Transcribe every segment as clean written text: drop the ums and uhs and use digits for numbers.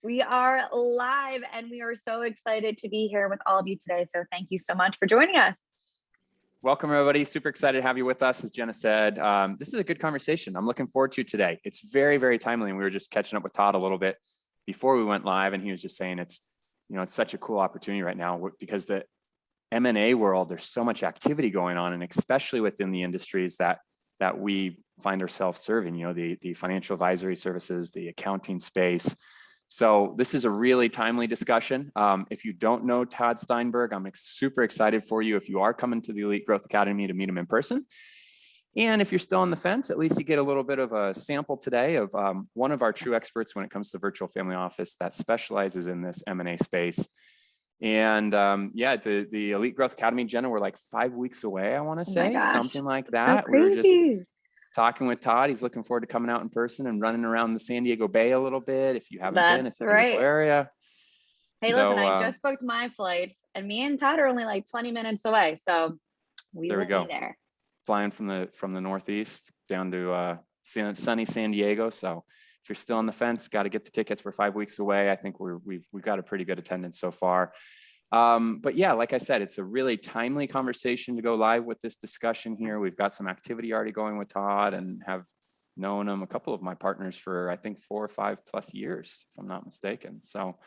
We are live and we are so excited to be here with all of you today. So thank you so much for joining us. Welcome, everybody. Super excited to have you with us. As Jena said, this is a good conversation. I'm looking forward to today. It's very, very timely. And we were just catching up with Todd a little bit before we went live. And he was just saying it's such a cool opportunity right now because the M&A world, there's so much activity going on, and especially within the industries that we find ourselves serving, the financial advisory services, the accounting space. So this is a really timely discussion. If you don't know Todd Steinberg, I'm super excited for you if you are coming to the Elite Growth Academy to meet him in person. And if you're still on the fence, at least you get a little bit of a sample today of one of our true experts when it comes to virtual family office that specializes in this M&A space. And the Elite Growth Academy, Jena, we're like 5 weeks away, I want to say, something like that. So we were just talking with Todd. He's looking forward to coming out in person and running around the San Diego Bay a little bit. If you haven't been, it's a beautiful area. Hey, listen, I just booked my flights, and me and Todd are only like 20 minutes away. So there we go. There. Flying from the Northeast down to sunny San Diego. So if you're still on the fence, got to get the tickets. We're 5 weeks away. I think we've got a pretty good attendance so far. But yeah, like I said, it's a really timely conversation to go live with this discussion here. We've got some activity already going with Todd and have known him, a couple of my partners, for I think 4 or 5+ years, if I'm not mistaken. So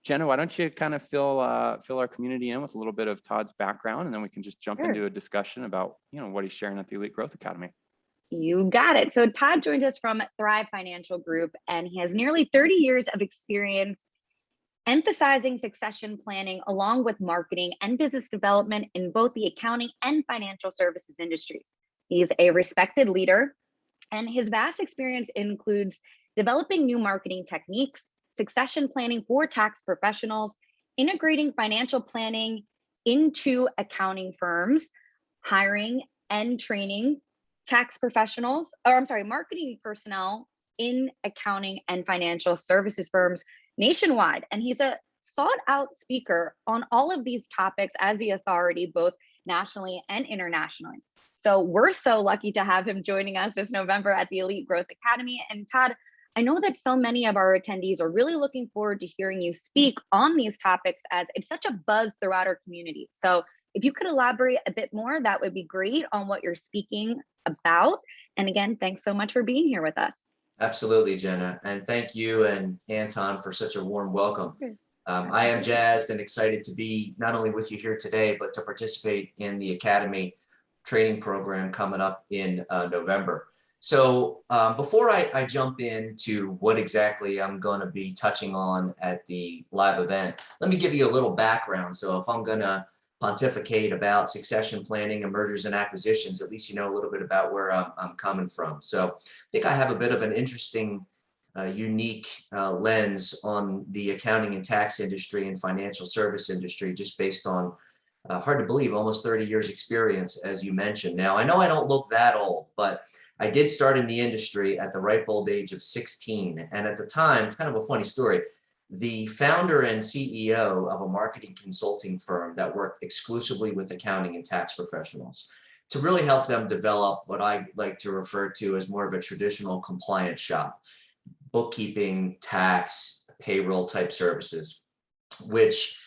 Jena, why don't you kind of fill our community in with a little bit of Todd's background, and then we can just jump into a discussion about, what he's sharing at the Elite Growth Academy. You got it. So Todd joins us from Thrive Financial Group, and he has nearly 30 years of experience emphasizing succession planning along with marketing and business development in both the accounting and financial services industries. He's a respected leader, and his vast experience includes developing new marketing techniques, succession planning for tax professionals, integrating financial planning into accounting firms, hiring and training marketing personnel in accounting and financial services firms nationwide. And he's a sought out speaker on all of these topics as the authority, both nationally and internationally. So we're so lucky to have him joining us this November at the Elite Growth Academy. And Todd, I know that so many of our attendees are really looking forward to hearing you speak on these topics, as it's such a buzz throughout our community. So if you could elaborate a bit more, that would be great on what you're speaking about. And again, thanks so much for being here with us. Absolutely, Jena. And thank you and Anton for such a warm welcome. I am jazzed and excited to be not only with you here today, but to participate in the Academy training program coming up in November. So before I jump into what exactly I'm going to be touching on at the live event, let me give you a little background. So if I'm going to pontificate about succession planning and mergers and acquisitions, at least you know a little bit about where I'm coming from. So I think I have a bit of an interesting, unique lens on the accounting and tax industry and financial service industry, just based on, hard to believe, almost 30 years experience, as you mentioned. Now, I know I don't look that old, but I did start in the industry at the ripe old age of 16. And at the time, it's kind of a funny story, the founder and CEO of a marketing consulting firm that worked exclusively with accounting and tax professionals to really help them develop what I like to refer to as more of a traditional compliance shop, bookkeeping, tax, payroll type services, which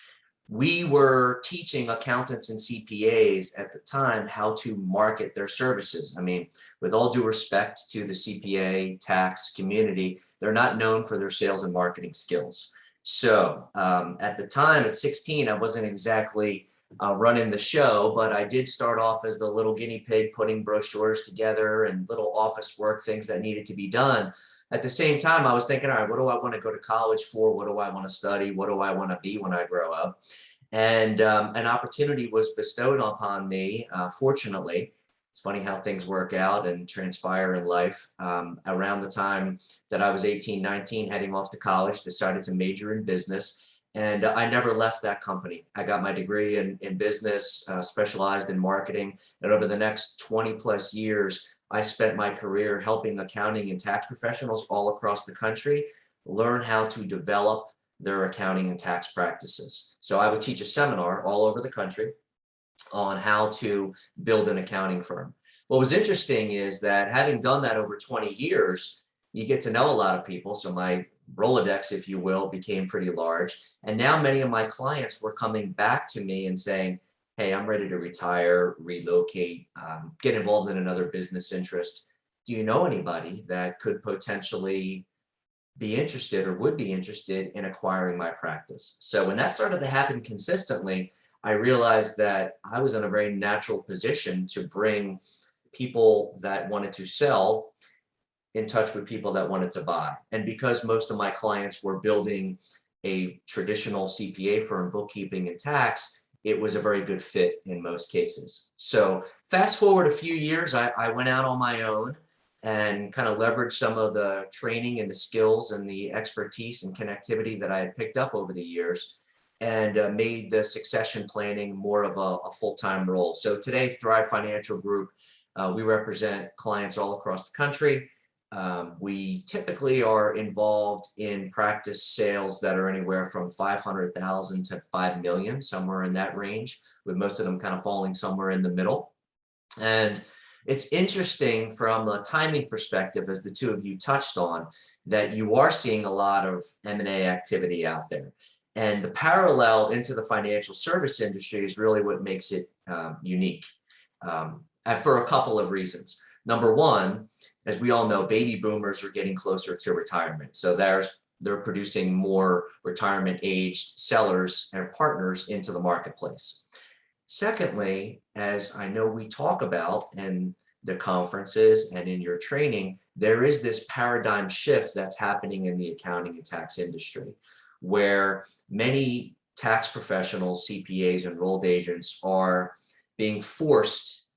we were teaching accountants and CPAs at the time how to market their services. I mean, with all due respect to the CPA tax community, they're not known for their sales and marketing skills. So at the time, at 16, I wasn't exactly running the show, but I did start off as the little guinea pig, putting brochures together and little office work, things that needed to be done. At the same time, I was thinking, all right, what do I want to go to college for? What do I want to study? What do I want to be when I grow up? And an opportunity was bestowed upon me, fortunately. It's funny how things work out and transpire in life. Around the time that I was 18, 19, heading off to college, decided to major in business. And I never left that company. I got my degree in business, specialized in marketing. And over the next 20+ years, I spent my career helping accounting and tax professionals all across the country learn how to develop their accounting and tax practices. So I would teach a seminar all over the country on how to build an accounting firm. What was interesting is that having done that over 20 years, you get to know a lot of people. So my Rolodex, if you will, became pretty large. And now many of my clients were coming back to me and saying, hey, I'm ready to retire, relocate, get involved in another business interest. Do you know anybody that could potentially be interested or would be interested in acquiring my practice? So when that started to happen consistently, I realized that I was in a very natural position to bring people that wanted to sell in touch with people that wanted to buy. And because most of my clients were building a traditional CPA firm, bookkeeping and tax, it was a very good fit in most cases. So fast forward a few years, I went out on my own and kind of leveraged some of the training and the skills and the expertise and connectivity that I had picked up over the years, and made the succession planning more of a full-time role. So today, Thrive Financial Group, we represent clients all across the country. We typically are involved in practice sales that are anywhere from 500,000 to 5 million, somewhere in that range, with most of them kind of falling somewhere in the middle. And it's interesting from a timing perspective, as the two of you touched on, that you are seeing a lot of M&A activity out there. And the parallel into the financial service industry is really what makes it unique, for a couple of reasons. Number one, as we all know, baby boomers are getting closer to retirement. So they're producing more retirement aged sellers and partners into the marketplace. Secondly, as I know we talk about in the conferences and in your training, there is this paradigm shift that's happening in the accounting and tax industry, where many tax professionals, CPAs, enrolled agents are being forced,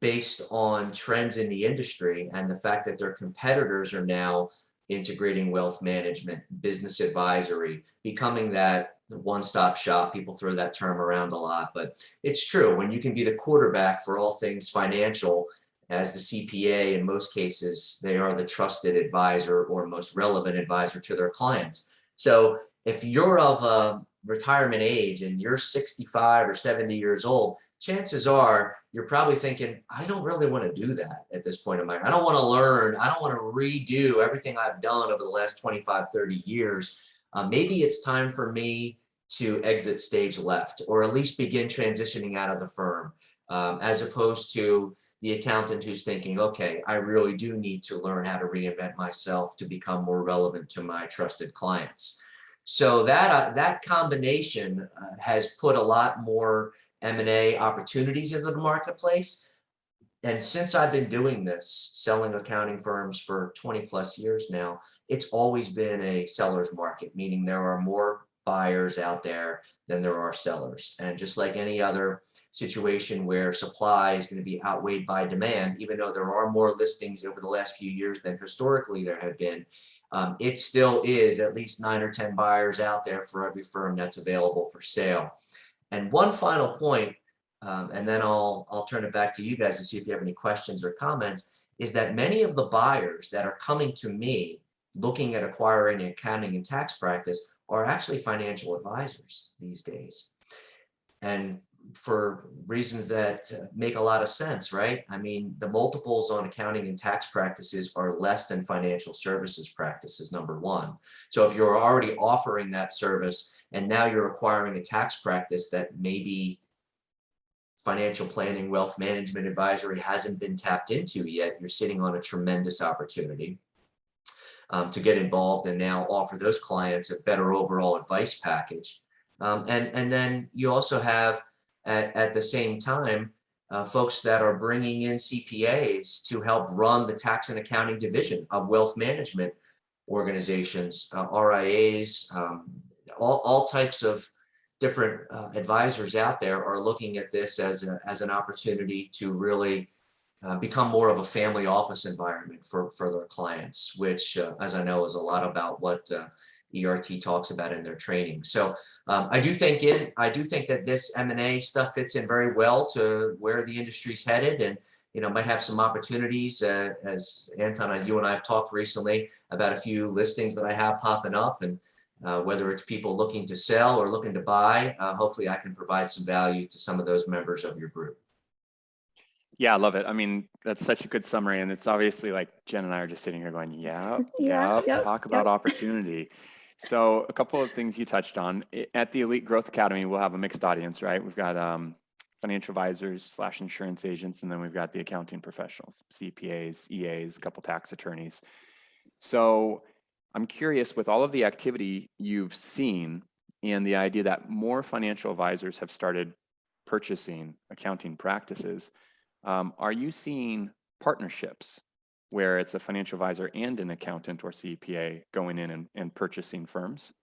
based on trends in the industry and the fact that their competitors are now integrating wealth management, business advisory, becoming that one-stop shop. People throw that term around a lot, but it's true. When you can be the quarterback for all things financial, as the CPA, in most cases, they are the trusted advisor or most relevant advisor to their clients. So if you're of a retirement age and you're 65 or 70 years old, chances are you're probably thinking, I don't really want to do that at this point in my life. I don't want to learn. I don't want to redo everything I've done over the last 25, 30 years. Maybe it's time for me to exit stage left, or at least begin transitioning out of the firm, as opposed to the accountant who's thinking, okay, I really do need to learn how to reinvent myself to become more relevant to my trusted clients. So that combination has put a lot more M&A opportunities into the marketplace. And since I've been doing this, selling accounting firms for 20 plus years now, it's always been a seller's market, meaning there are more buyers out there than there are sellers. And just like any other situation where supply is going to be outweighed by demand, even though there are more listings over the last few years than historically there have been, it still is at least 9 or 10 buyers out there for every firm that's available for sale. And one final point, and then I'll turn it back to you guys to see if you have any questions or comments, is that many of the buyers that are coming to me looking at acquiring an accounting and tax practice are actually financial advisors these days. And for reasons that make a lot of sense, right? I mean, the multiples on accounting and tax practices are less than financial services practices, number one. So if you're already offering that service and now you're acquiring a tax practice that maybe financial planning, wealth management advisory hasn't been tapped into yet, you're sitting on a tremendous opportunity to get involved and now offer those clients a better overall advice package. And then you also have at the same time folks that are bringing in CPAs to help run the tax and accounting division of wealth management organizations, RIAs, all types of different advisors out there are looking at this as an opportunity to really become more of a family office environment for their clients, which, as I know, is a lot about what ERT talks about in their training. So I do think that this M&A stuff fits in very well to where the industry's headed, and might have some opportunities. As Anton, you and I have talked recently about a few listings that I have popping up, and whether it's people looking to sell or looking to buy, hopefully I can provide some value to some of those members of your group. Yeah, I love it. I mean, that's such a good summary. And it's obviously like Jen and I are just sitting here going, yeah, Yeah, yep, talk about opportunity. So a couple of things you touched on. At the Elite Growth Academy, we'll have a mixed audience, right? We've got financial advisors / insurance agents, and then we've got the accounting professionals, CPAs, EAs, a couple tax attorneys. So I'm curious, with all of the activity you've seen and the idea that more financial advisors have started purchasing accounting practices, are you seeing partnerships where it's a financial advisor and an accountant or CPA going in and purchasing firms?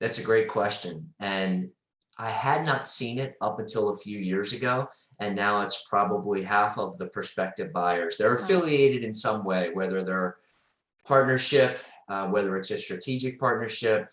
That's a great question. And I had not seen it up until a few years ago. And now it's probably half of the prospective buyers. They're affiliated in some way, whether they're partnership, whether it's a strategic partnership,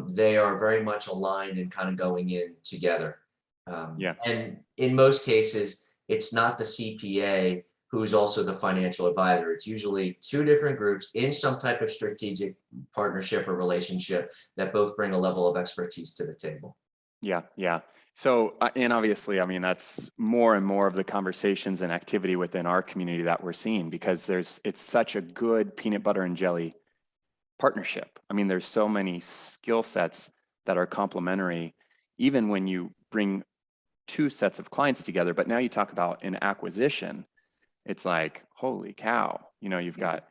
they are very much aligned and kind of going in together. And in most cases, it's not the CPA who's also the financial advisor. It's usually two different groups in some type of strategic partnership or relationship that both bring a level of expertise to the table. Yeah. So, and obviously, I mean, that's more and more of the conversations and activity within our community that we're seeing, because it's such a good peanut butter and jelly partnership. I mean, there's so many skill sets that are complementary, even when you bring two sets of clients together. But now you talk about an acquisition, it's like, holy cow, you've got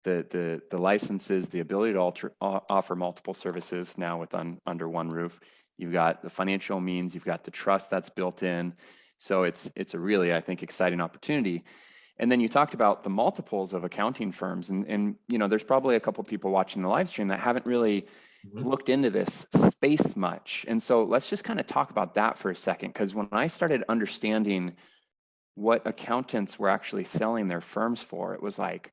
the licenses, the ability to offer multiple services now under one roof. You've got the financial means, you've got the trust that's built in. So it's a really, I think, exciting opportunity. And then you talked about the multiples of accounting firms, and there's probably a couple of people watching the live stream that haven't really looked into this space much. And so let's just kind of talk about that for a second, because when I started understanding what accountants were actually selling their firms for, it was like,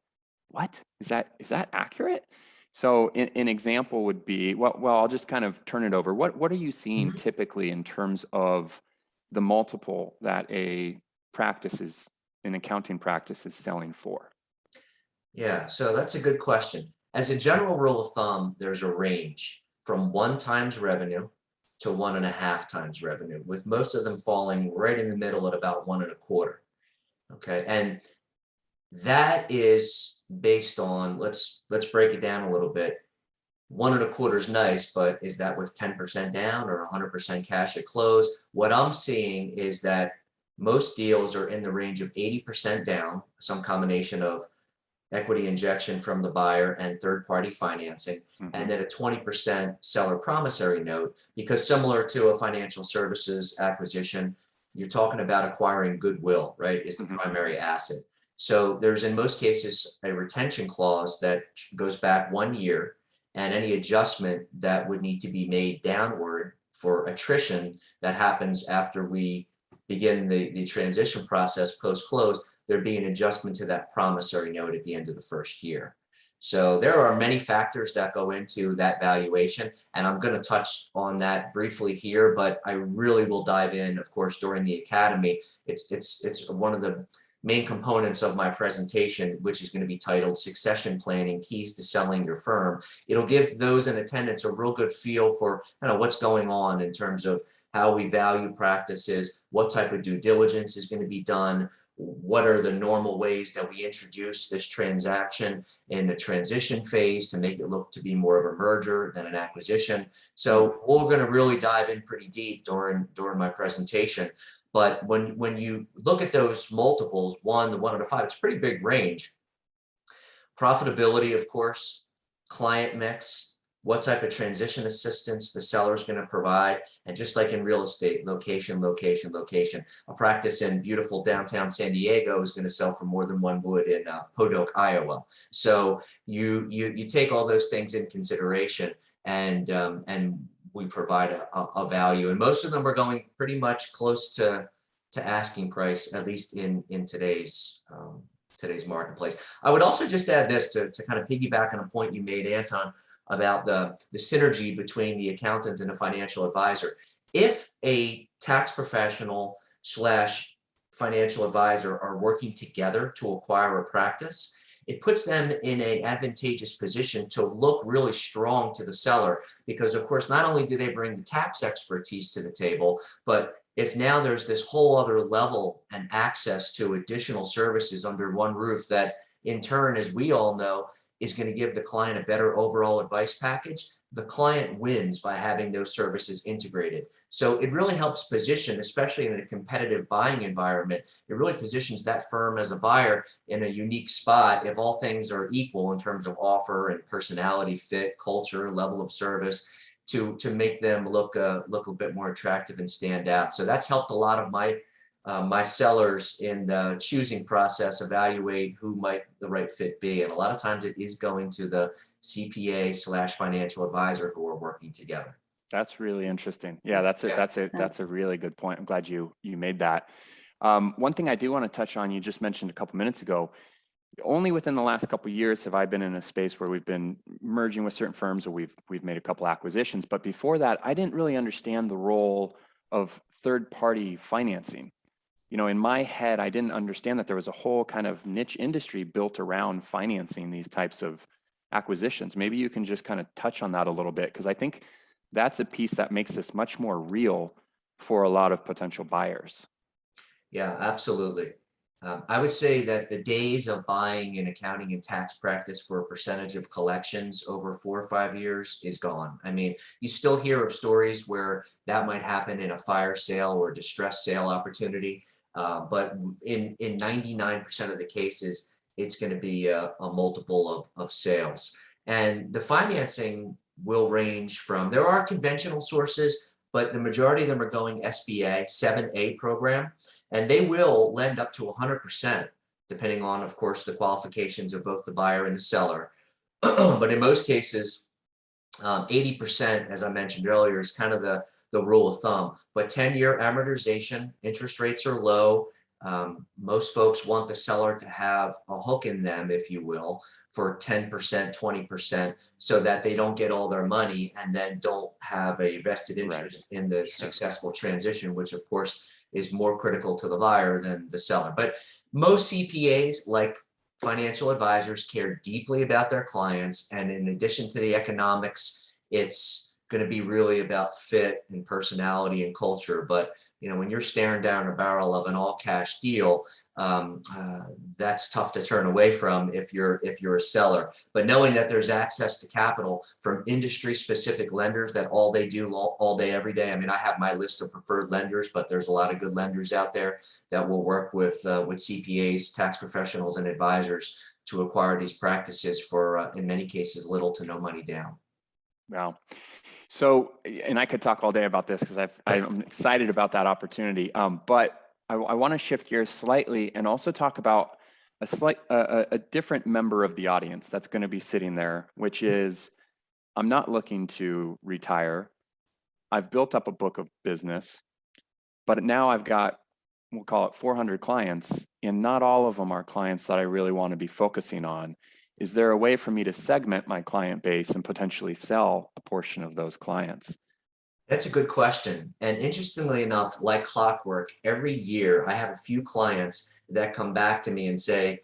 what is that accurate? So an example would be, well, I'll just kind of turn it over. What are you seeing typically in terms of the multiple that an accounting practice is selling for? Yeah, so that's a good question. As a general rule of thumb, there's a range from 1 times revenue to 1.5 times revenue, with most of them falling right in the middle at about 1.25. Okay, and that is based on, let's break it down a little bit. 1.25 is nice, but is that with 10% down or 100% cash at close? What I'm seeing is that most deals are in the range of 80% down, some combination of equity injection from the buyer and third-party financing, and then a 20% seller promissory note, because similar to a financial services acquisition, you're talking about acquiring goodwill, right, is the primary asset. So there's in most cases a retention clause that goes back 1 year, and any adjustment that would need to be made downward for attrition that happens after we begin the transition process post-close, there'd be an adjustment to that promissory note at the end of the first year. So there are many factors that go into that valuation, and I'm going to touch on that briefly here, but I really will dive in, of course, during the academy. It's one of the main components of my presentation, which is going to be titled Succession Planning, Keys to Selling Your Firm. It'll give those in attendance a real good feel for what's going on in terms of how we value practices, what type of due diligence is going to be done, what are the normal ways that we introduce this transaction in the transition phase to make it look to be more of a merger than an acquisition. So we're going to really dive in pretty deep during my presentation. But when you look at those multiples, 1 to 1.5, it's a pretty big range. Profitability, of course, client mix, what type of transition assistance the seller is going to provide, and just like in real estate, location. A practice in beautiful downtown San Diego is going to sell for more than one would in Podunk, Iowa. So you take all those things in consideration, and we provide a value, and most of them are going pretty much close to asking price, at least in today's marketplace. I would also just add this to kind of piggyback on a point you made, Anton, about the synergy between the accountant and a financial advisor. If a tax professional / financial advisor are working together to acquire a practice, it puts them in an advantageous position to look really strong to the seller, because of course, not only do they bring the tax expertise to the table, but if now there's this whole other level and access to additional services under one roof that in turn, as we all know, is going to give the client a better overall advice package, the client wins by having those services integrated. So it really helps position, especially in a competitive buying environment, it really positions that firm as a buyer in a unique spot if all things are equal in terms of offer and personality fit, culture, level of service, to make them look a bit more attractive and stand out. So that's helped a lot of my sellers in the choosing process evaluate who might the right fit be. And a lot of times it is going to the CPA/financial advisor who are working together. That's really interesting. Yeah, that's a really good point. I'm glad you made that. One thing I do want to touch on, you just mentioned a couple minutes ago, only within the last couple of years have I been in a space where we've been merging with certain firms, or we've made a couple acquisitions. But before that, I didn't really understand the role of third-party financing. You know, in my head, I didn't understand that there was a whole kind of niche industry built around financing these types of acquisitions. Maybe you can just kind of touch on that a little bit, because I think that's a piece that makes this much more real for a lot of potential buyers. Yeah, absolutely. I would say that the days of buying an accounting and tax practice for a percentage of collections over 4 or 5 years is gone. I mean, you still hear of stories where that might happen in a fire sale or distressed sale opportunity, but in 99% of the cases, it's going to be a multiple of sales. And the financing will range from, there are conventional sources, but the majority of them are going SBA 7A program. And they will lend up to 100%, depending on, of course, the qualifications of both the buyer and the seller. But in most cases, 80%, as I mentioned earlier, is kind of the rule of thumb. But 10-year amortization, interest rates are low. Most folks want the seller to have a hook in them, if you will, for 10%, 20%, so that they don't get all their money and then don't have a vested interest in the successful transition, which, of course, is more critical to the buyer than the seller. But most CPAs, like financial advisors, care deeply about their clients. And in addition to the economics, it's going to be really about fit and personality and culture. But you know, when you're staring down a barrel of an all-cash deal, that's tough to turn away from if you're a seller. But knowing that there's access to capital from industry-specific lenders that all they do all day, every day. I mean, I have my list of preferred lenders, but there's a lot of good lenders out there that will work with CPAs, tax professionals, and advisors to acquire these practices for, in many cases, little to no money down. Wow. So, and I could talk all day about this because I'm excited about that opportunity. But I want to shift gears slightly and also talk about a different member of the audience that's going to be sitting there, which is, I'm not looking to retire. I've built up a book of business, but now I've got, we'll call it 400 clients, and not all of them are clients that I really want to be focusing on. Is there a way for me to segment my client base and potentially sell a portion of those clients? That's a good question. And interestingly enough, like clockwork, every year I have a few clients that come back to me and say,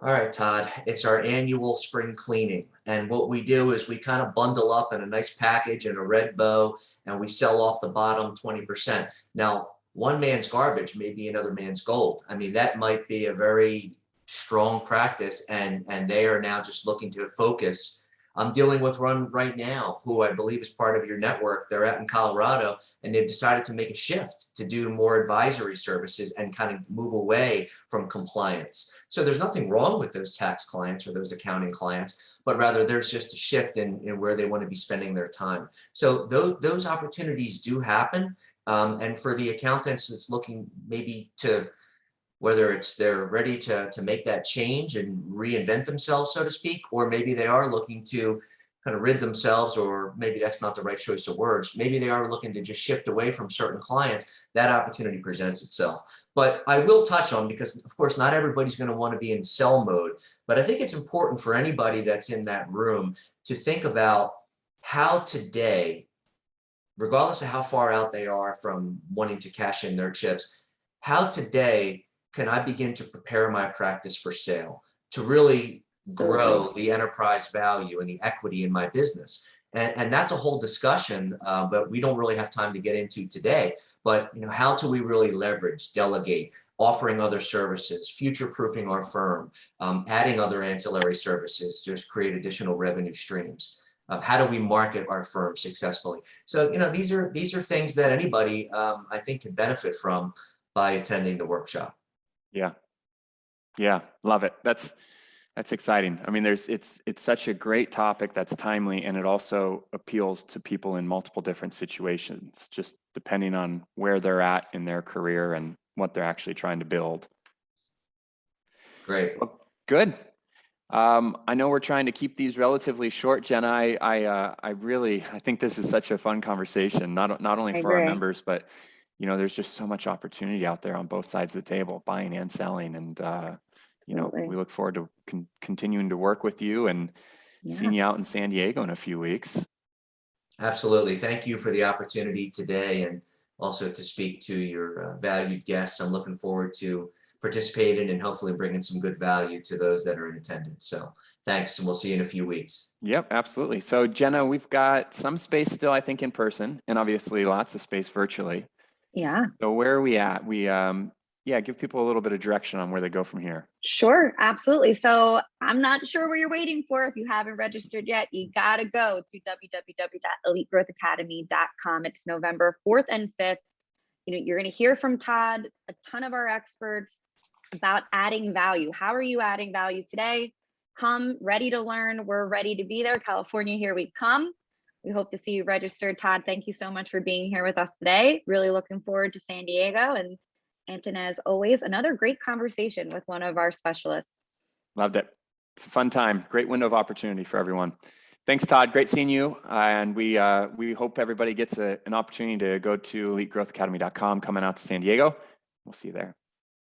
all right, Todd, it's our annual spring cleaning. And what we do is we kind of bundle up in a nice package and a red bow, and we sell off the bottom 20%. Now, one man's garbage may be another man's gold. I mean, that might be a very strong practice, and they are now just looking to focus. I'm dealing with one right now who I believe is part of your network. They're out in Colorado, and they've decided to make a shift to do more advisory services and kind of move away from compliance. So there's nothing wrong with those tax clients or those accounting clients, but rather there's just a shift in where they want to be spending their time. So those opportunities do happen. And for the accountants that's looking maybe to, whether it's they're ready to make that change and reinvent themselves, so to speak, or maybe they are looking to kind of rid themselves, or maybe that's not the right choice of words. Maybe they are looking to just shift away from certain clients. That opportunity presents itself. But I will touch on, because of course, not everybody's going to want to be in sell mode, but I think it's important for anybody that's in that room to think about how today, regardless of how far out they are from wanting to cash in their chips, how today can I begin to prepare my practice for sale, to really grow the enterprise value and the equity in my business? And that's a whole discussion, but we don't really have time to get into today. But how do we really leverage, delegate, offering other services, future-proofing our firm, adding other ancillary services to create additional revenue streams? How do we market our firm successfully? So these are things that anybody I think could benefit from by attending the workshop. Yeah, love it. That's exciting. I mean, it's such a great topic that's timely, and it also appeals to people in multiple different situations, just depending on where they're at in their career and what they're actually trying to build. Great. Well, good. I know we're trying to keep these relatively short, Jenna. I think this is such a fun conversation, not only for our members, but there's just so much opportunity out there on both sides of the table, buying and selling, and we look forward to continuing to work with you and seeing you out in San Diego in a few weeks. Absolutely. Thank you for the opportunity today, and also to speak to your valued guests. I'm looking forward to participating and hopefully bringing some good value to those that are in attendance. So thanks, and we'll see you in a few weeks. Yep, absolutely. So Jenna, we've got some space still, I think, in person, and obviously lots of space virtually. Yeah. So where are we at? We give people a little bit of direction on where they go from here. Sure, absolutely. So I'm not sure what you're waiting for. If you haven't registered yet, you got to go to www.elitegrowthacademy.com. It's November 4th and 5th. You're going to hear from Todd, a ton of our experts, about adding value. How are you adding value today? Come ready to learn. We're ready to be there. California, here we come. We hope to see you registered. Todd, thank you so much for being here with us today. Really looking forward to San Diego. And Anton, as always, another great conversation with one of our specialists. Loved it. It's a fun time. Great window of opportunity for everyone. Thanks, Todd. Great seeing you. And we hope everybody gets an opportunity to go to elitegrowthacademy.com coming out to San Diego. We'll see you there.